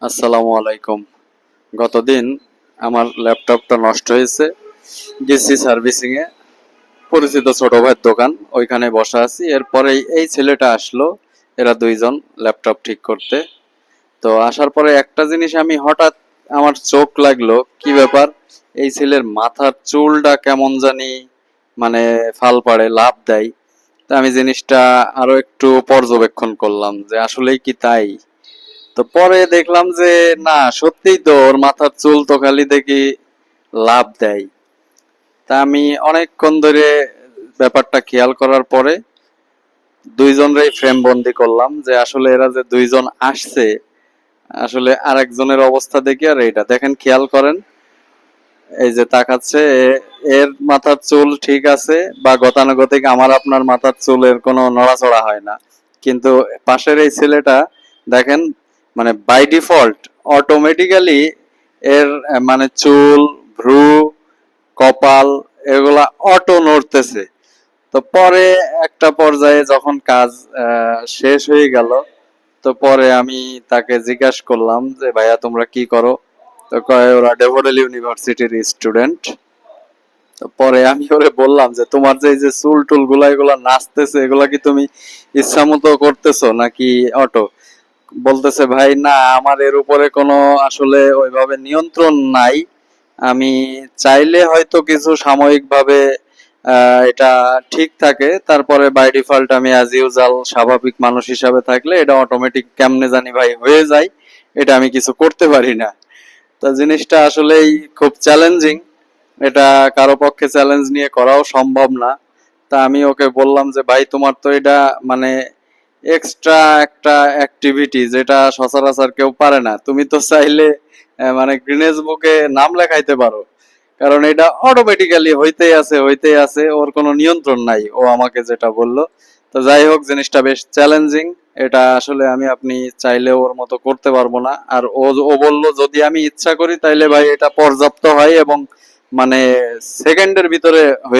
আসসালামু আলাইকুম। গতদিন আমার ল্যাপটপটা নষ্ট হয়েছে। গেছি সার্ভিসিং এ, পরিচিত ছোট ভাইয়ের দোকান, ওইখানে বসা আছি। এরপরেই এই ছেলেটা আসলো, এরা দুইজন ল্যাপটপ ঠিক করতে। তো আসার পরে একটা জিনিস আমি হঠাৎ আমার চোখ লাগলো, কি ব্যাপার, এই ছেলের মাথার চুলটা কেমন জানি মানে ফাল পাড়ে লাফ দেয়। তা আমি জিনিসটা আরো একটু পর্যবেক্ষণ করলাম যে আসলেই কি তাই। তো পরে দেখলাম যে না, সত্যিই তো ওর মাথার চুল তো খালি দেখি লাভ দেয়। তা আমি অনেকক্ষণ ধরে ব্যাপারটা খেয়াল করার পরে দুইজনেরই ফ্রেম বন্দি করলাম যে আসলে এরা যে দুইজন আসছে, আসলে আরেকজনের অবস্থা দেখি আর এইটা দেখেন, খেয়াল করেন, এই যে তাকাচ্ছে, এর মাথার চুল ঠিক আছে বা গতানুগতিক আমার আপনার মাথার চুলের কোনো নড়াচড়া হয় না, কিন্তু পাশের এই ছেলেটা দেখেন, মানে বাই ডিফল্ট অটোমেটিক্যালি এর মানে চুল, ভ্রু, কপাল এগুলা অটো নড়তেছে। তো পরে একটা পর্যায়ে যখন কাজ শেষ হয়ে গেল, তো পরে আমি তাকে জিজ্ঞাসা করলাম যে ভাইয়া তোমরা কি করো। তো কয় ওরা ডেভোডেল ইউনিভার্সিটির স্টুডেন্ট। তো পরে আমি ওরে বললাম যে তোমার যে এই যে চুল টুল গুলা এগুলা নাচতেছে, এগুলা কি তুমি ইচ্ছা মতো করতেছো নাকি অটো? বলতেছে ভাই না, আমার এর উপরে কোনো আসলে ওইভাবে নিয়ন্ত্রণ নাই। আমি চাইলে হয়তো কিছু সাময়িকভাবে এটা ঠিক থাকে, তারপরে বাই ডিফল্ট আমি অ্যাজ ইউজাল স্বাভাবিক মানুষ হিসাবে থাকলে এটা অটোমেটিক কেমনে জানি ভাই হয়ে যায়, এটা আমি কিছু করতে পারি না। তো জিনিসটা আসলেই খুব চ্যালেঞ্জিং, এটা কারো পক্ষে চ্যালেঞ্জ নিয়ে করাও সম্ভব না। তা আমি ওকে বললাম যে ভাই তোমার তো এটা মানে এক্সট্রা একটা অ্যাক্টিভিটি যেটা সচরাচর কেউ পারে না, তুমি তো চাইলে মানে গ্রিনেস বুকে নাম লেখাইতে পারো, কারণ এটা অটোমেটিক্যালি হইতেই আছে, ওর কোনো নিয়ন্ত্রণ নাই, ও আমাকে যেটা বললো। তো যাই হোক, জিনিসটা বেশ চ্যালেঞ্জিং, এটা আসলে আমি আপনি চাইলে ওর মতো করতে পারবো না। আর ও ও বললো যদি আমি ইচ্ছা করি তাইলে ভাই এটা পর্যাপ্ত হয় এবং মানে সেকেন্ডের ভিতরে হয়ে